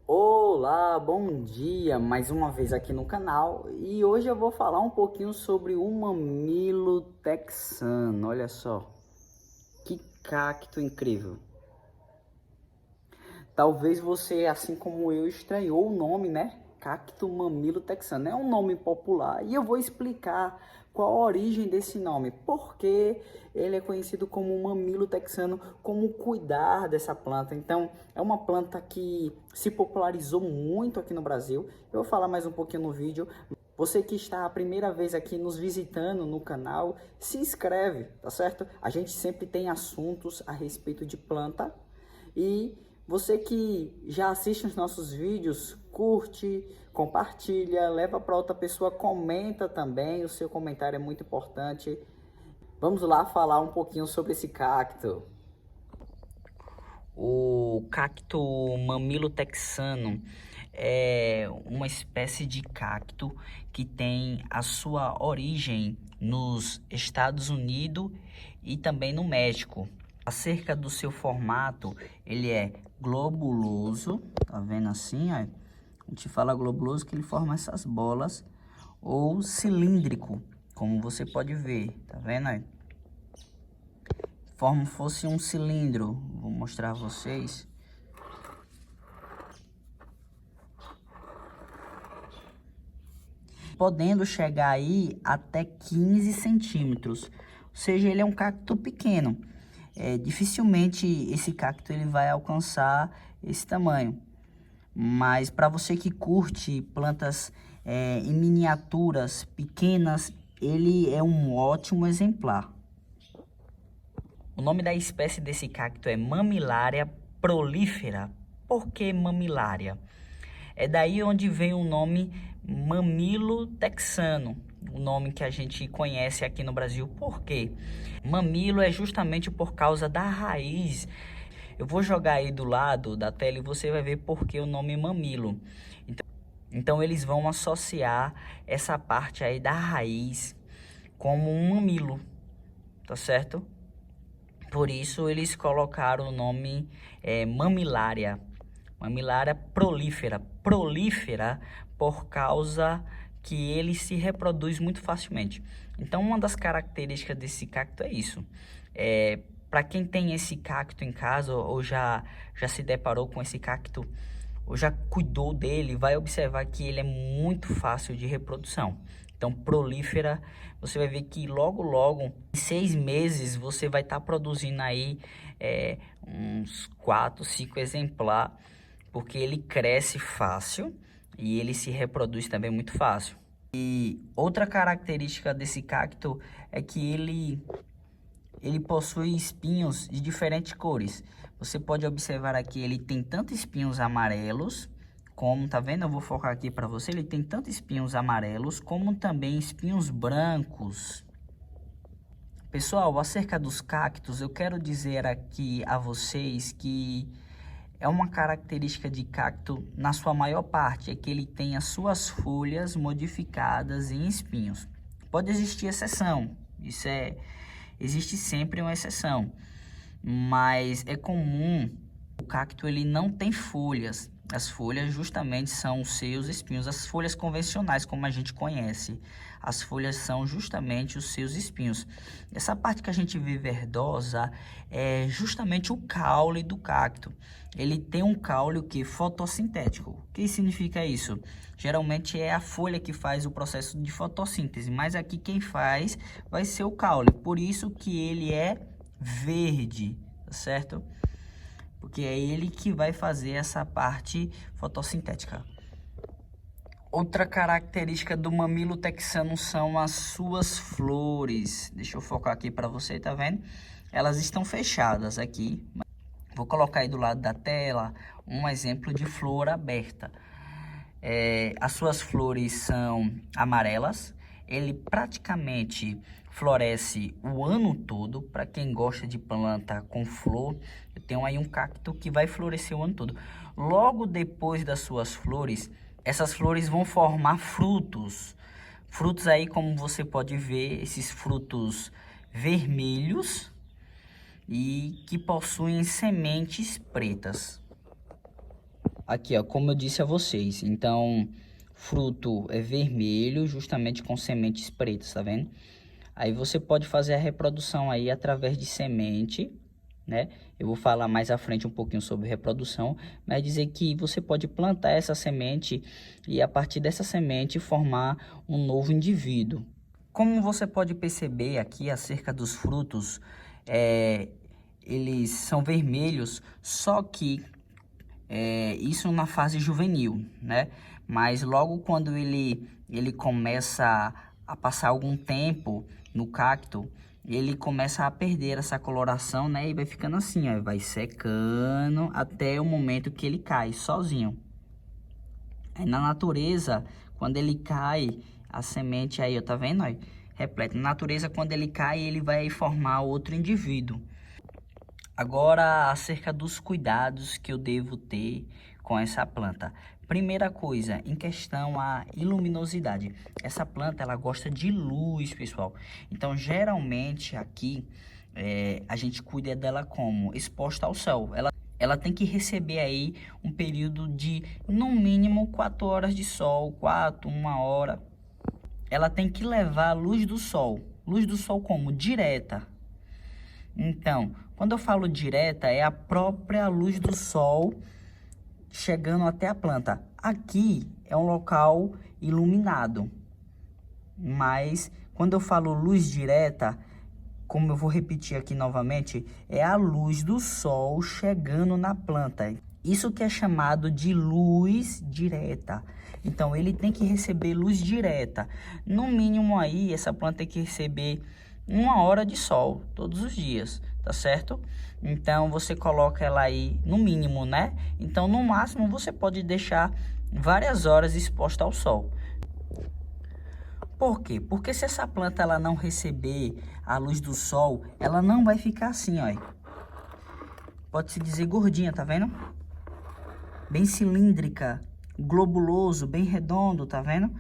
Olá, bom dia, mais uma vez aqui no canal e hoje eu vou falar um pouquinho sobre o mamilo texano. Olha só, que cacto incrível. Talvez você, assim como eu, estranhou o nome, né? Cacto mamilo texano. É um nome popular e eu vou explicar qual a origem desse nome. Por que ele é conhecido como mamilo texano, como cuidar dessa planta. Então, é uma planta que se popularizou muito aqui no Brasil. Eu vou falar mais um pouquinho no vídeo. Você que está a primeira vez aqui nos visitando no canal, se inscreve, tá certo? A gente sempre tem assuntos a respeito de planta e você que já assiste os nossos vídeos, curte, compartilha, leva para outra pessoa, comenta também, o seu comentário é muito importante. Vamos lá falar um pouquinho sobre esse cacto. O cacto mamilo texano é uma espécie de cacto que tem a sua origem nos Estados Unidos e também no México. Acerca do seu formato, ele é globuloso, tá vendo assim, ó? A gente fala globuloso que ele forma essas bolas, ou cilíndrico, como você pode ver, tá vendo aí? Forma fosse um cilindro, vou mostrar a vocês. Podendo chegar aí até 15 centímetros, ou seja, ele é um cacto pequeno. Dificilmente esse cacto ele vai alcançar esse tamanho, mas para você que curte plantas em miniaturas pequenas, ele é um ótimo exemplar. O nome da espécie desse cacto é Mammillaria prolifera. Por que Mammillaria? É daí onde vem o nome mamilo texano, o nome que a gente conhece aqui no Brasil. Por quê? Mamilo é justamente por causa da raiz. Eu vou jogar aí do lado da tela e você vai ver por que o nome mamilo. Então eles vão associar essa parte aí da raiz como um mamilo, tá certo? Por isso eles colocaram o nome Mammillaria. Mammillaria prolífera. Prolífera por causa que ele se reproduz muito facilmente. Então uma das características desse cacto é isso. Para quem tem esse cacto em casa ou já se deparou com esse cacto ou já cuidou dele, vai observar que ele é muito fácil de reprodução. Então, prolífera, você vai ver que logo, logo, em 6 meses, você vai estar produzindo aí uns 4, 5 exemplares, porque ele cresce fácil e ele se reproduz também muito fácil. E outra característica desse cacto é que ele possui espinhos de diferentes cores. Você pode observar aqui, ele tem tanto espinhos amarelos, como, tá vendo? Eu vou focar aqui para você, ele tem tanto espinhos amarelos, como também espinhos brancos. Pessoal, acerca dos cactos, eu quero dizer aqui a vocês que é uma característica de cacto, na sua maior parte, é que ele tem as suas folhas modificadas em espinhos. Pode existir exceção, existe sempre uma exceção, mas é comum o cacto ele não tem folhas. As folhas justamente são os seus espinhos, as folhas convencionais como a gente conhece. As folhas são justamente os seus espinhos. Essa parte que a gente vê verdosa é justamente o caule do cacto. Ele tem um caule que fotossintético. O que significa isso? Geralmente é a folha que faz o processo de fotossíntese, mas aqui quem faz vai ser o caule. Por isso que ele é verde, tá certo? Porque é ele que vai fazer essa parte fotossintética. Outra característica do mamilo texano são as suas flores. Deixa eu focar aqui para você, tá vendo? Elas estão fechadas aqui. Vou colocar aí do lado da tela um exemplo de flor aberta. As suas flores são amarelas. Ele praticamente floresce o ano todo. Para quem gosta de planta com flor, eu tenho aí um cacto que vai florescer o ano todo. Logo depois das suas flores, essas flores vão formar frutos. Frutos aí, como você pode ver, esses frutos vermelhos e que possuem sementes pretas. Aqui, ó, como eu disse a vocês, então, fruto é vermelho, justamente com sementes pretas, tá vendo? Aí você pode fazer a reprodução aí através de semente, né? Eu vou falar mais à frente um pouquinho sobre reprodução, mas dizer que você pode plantar essa semente e a partir dessa semente formar um novo indivíduo. Como você pode perceber aqui acerca dos frutos, eles são vermelhos, só que isso na fase juvenil, né? Mas logo quando ele começa a passar algum tempo no cacto, ele começa a perder essa coloração, né? E vai ficando assim, ó, vai secando até o momento que ele cai sozinho. Aí na natureza, quando ele cai, a semente aí, ó, tá vendo? Ó, repleta. Na natureza, quando ele cai, ele vai formar outro indivíduo. Agora, acerca dos cuidados que eu devo ter com essa planta. Primeira coisa, em questão à luminosidade. Essa planta, ela gosta de luz, pessoal. Então, geralmente, aqui, a gente cuida dela como? Exposta ao sol. Ela tem que receber aí um período de, no mínimo, 4 horas de sol, 4, 1 hora. Ela tem que levar a luz do sol. Luz do sol como? Direta. Então, quando eu falo direta, é a própria luz do sol chegando até a planta. Aqui é um local iluminado, mas quando eu falo luz direta, como eu vou repetir aqui novamente, é a luz do sol chegando na planta. Isso que é chamado de luz direta. Então, ele tem que receber luz direta. No mínimo aí, essa planta tem que receber 1 hora de sol todos os dias, tá certo? Então, você coloca ela aí no mínimo, né? Então, no máximo, você pode deixar várias horas exposta ao sol. Por quê? Porque se essa planta ela não receber a luz do sol, ela não vai ficar assim, ó. Pode-se dizer gordinha, tá vendo? Bem cilíndrica, globuloso, bem redondo, tá vendo?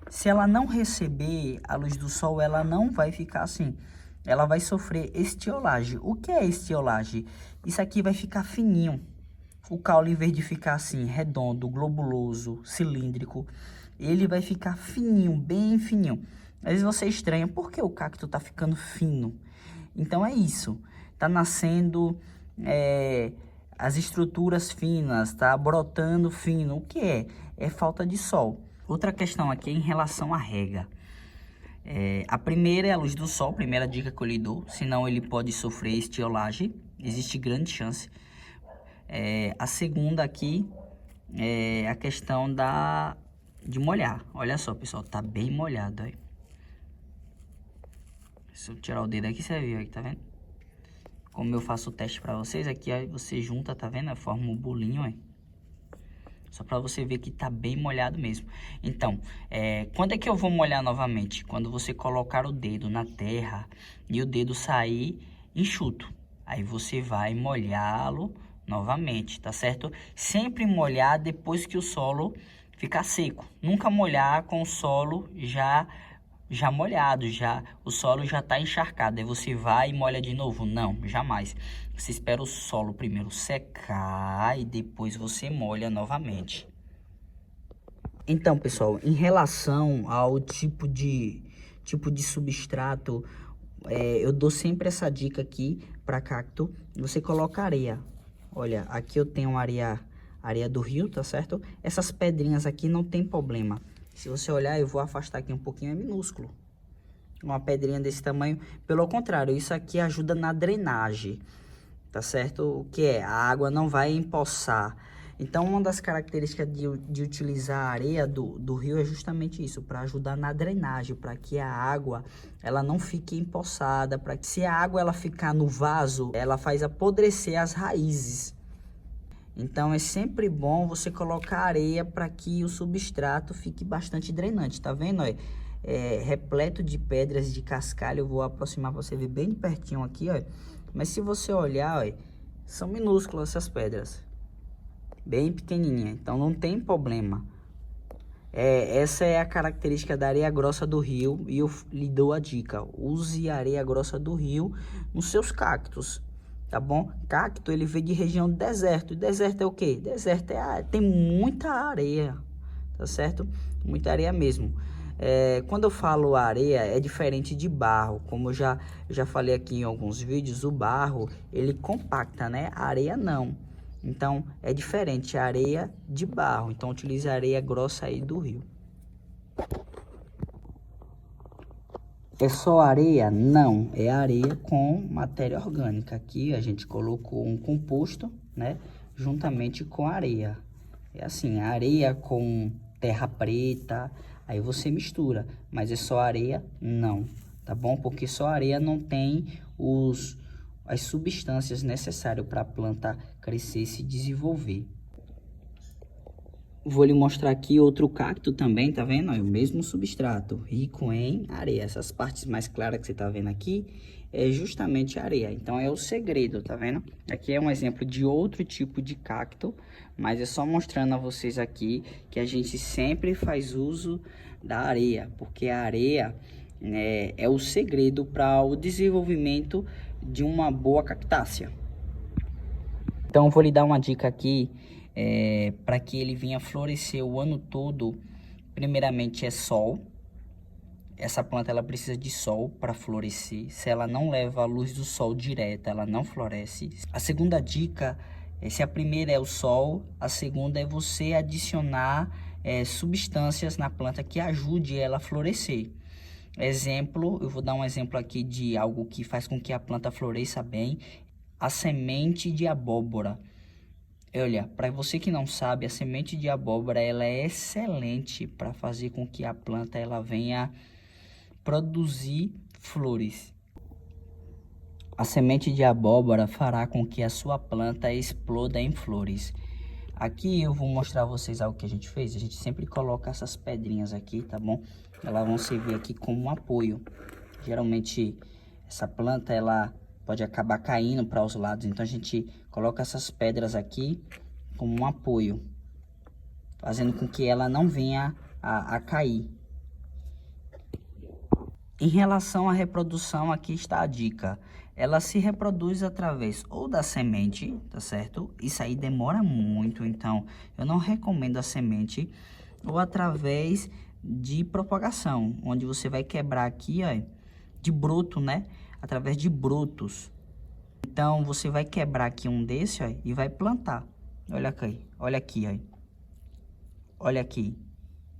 Se ela não receber a luz do sol, ela não vai ficar assim. Ela vai sofrer estiolagem. O que é estiolagem? Isso aqui vai ficar fininho. O caule, em vez de ficar assim, redondo, globuloso, cilíndrico, ele vai ficar fininho, bem fininho. Às vezes você estranha, por que o cacto tá ficando fino? Então é isso. Tá nascendo as estruturas finas, tá brotando fino. O que é? É falta de sol. Outra questão aqui é em relação à rega. A primeira é a luz do sol, primeira dica que eu lhe dou, senão ele pode sofrer estiolagem, existe grande chance. A segunda aqui é a questão de molhar. Olha só, pessoal, tá bem molhado aí. Se eu tirar o dedo aqui, você viu aí, tá vendo? Como eu faço o teste pra vocês, aqui aí você junta, tá vendo? Forma um bolinho aí. Só para você ver que tá bem molhado mesmo. Então, quando é que eu vou molhar novamente? Quando você colocar o dedo na terra e o dedo sair enxuto. Aí você vai molhá-lo novamente, tá certo? Sempre molhar depois que o solo ficar seco. Nunca molhar com o solo já molhado, o solo já está encharcado. Aí você vai e molha de novo. Não, jamais. Você espera o solo primeiro secar e depois você molha novamente. Então, pessoal, em relação ao tipo de substrato, eu dou sempre essa dica aqui para cacto. Você coloca areia. Olha, aqui eu tenho areia do rio, tá certo? Essas pedrinhas aqui não tem problema. Se você olhar, eu vou afastar aqui um pouquinho, é minúsculo. Uma pedrinha desse tamanho. Pelo contrário, isso aqui ajuda na drenagem, tá certo? O que é? A água não vai empoçar. Então, uma das características de utilizar a areia do rio é justamente isso, para ajudar na drenagem, para que a água ela não fique empoçada, para que se a água ela ficar no vaso, ela faz apodrecer as raízes. Então, é sempre bom você colocar areia para que o substrato fique bastante drenante, tá vendo? Ó? Repleto de pedras de cascalho, eu vou aproximar para você ver bem de pertinho aqui, ó. Mas se você olhar, ó, são minúsculas essas pedras, bem pequenininha, então não tem problema. Essa é a característica da areia grossa do rio e eu lhe dou a dica, use a areia grossa do rio nos seus cactos. tá bom? Cacto, ele veio de região de deserto. E deserto é o quê? Deserto tem muita areia, tá certo? Muita areia mesmo. Quando eu falo areia, é diferente de barro. Como eu já falei aqui em alguns vídeos, o barro, ele compacta, né? A areia não. Então, é diferente a areia de barro. Então, utilize a areia grossa aí do rio. É só areia? Não, é areia com matéria orgânica. Aqui a gente colocou um composto, né, juntamente com areia. É assim, areia com terra preta, aí você mistura. Mas é só areia? Não, tá bom? Porque só areia não tem as substâncias necessárias para a planta crescer e se desenvolver. Vou lhe mostrar aqui outro cacto também, tá vendo? É o mesmo substrato, rico em areia. Essas partes mais claras que você tá vendo aqui é justamente areia. Então é o segredo, tá vendo? Aqui é um exemplo de outro tipo de cacto, mas é só mostrando a vocês aqui que a gente sempre faz uso da areia, porque a areia é o segredo para o desenvolvimento de uma boa cactácea. Então, vou lhe dar uma dica aqui, para que ele venha florescer o ano todo. Primeiramente é sol. Essa planta ela precisa de sol para florescer. Se ela não leva a luz do sol direta, ela não floresce. A segunda dica, se a primeira é o sol, a segunda é você adicionar substâncias na planta que ajude ela a florescer. Exemplo, eu vou dar um exemplo aqui de algo que faz com que a planta floresça bem. A semente de abóbora. Olha, para você que não sabe, a semente de abóbora ela é excelente para fazer com que a planta ela venha produzir flores. A semente de abóbora fará com que a sua planta exploda em flores. Aqui eu vou mostrar a vocês algo que a gente fez. A gente sempre coloca essas pedrinhas aqui, tá bom? Elas vão servir aqui como um apoio. Geralmente essa planta ela pode acabar caindo para os lados, então a gente coloca essas pedras aqui como um apoio, fazendo com que ela não venha a cair. Em relação à reprodução, aqui está a dica. Ela se reproduz através ou da semente, tá certo? Isso aí demora muito, então eu não recomendo a semente, ou através de propagação, onde você vai quebrar aqui, ó, de broto, né? Através de brotos. Então, você vai quebrar aqui um desse, ó, e vai plantar. Olha aqui, ó. Olha aqui.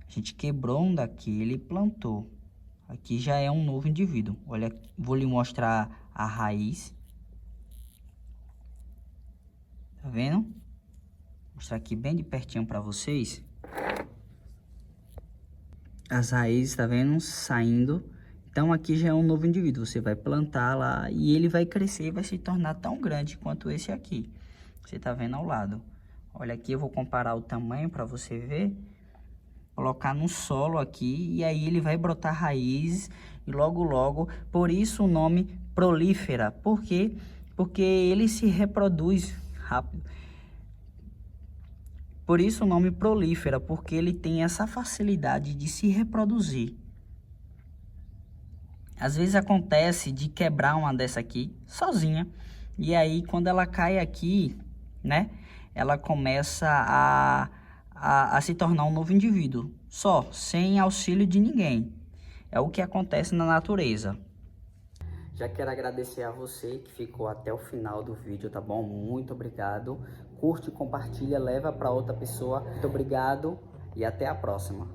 A gente quebrou um daquele e plantou. Aqui já é um novo indivíduo. Olha, vou lhe mostrar a raiz. Tá vendo? Vou mostrar aqui bem de pertinho para vocês. As raízes, tá vendo? Saindo. Então, aqui já é um novo indivíduo. Você vai plantar lá e ele vai crescer e vai se tornar tão grande quanto esse aqui. Você tá vendo ao lado. Olha aqui, eu vou comparar o tamanho para você ver. Colocar no solo aqui e aí ele vai brotar raízes e logo logo. Por isso o nome prolífera. Por quê? Porque ele se reproduz rápido. Por isso o nome prolífera, porque ele tem essa facilidade de se reproduzir. Às vezes acontece de quebrar uma dessa aqui sozinha. E aí quando ela cai aqui, né? Ela começa a se tornar um novo indivíduo. Só, sem auxílio de ninguém. É o que acontece na natureza. Já quero agradecer a você que ficou até o final do vídeo, tá bom? Muito obrigado. Curte, compartilha, leva para outra pessoa. Muito obrigado e até a próxima.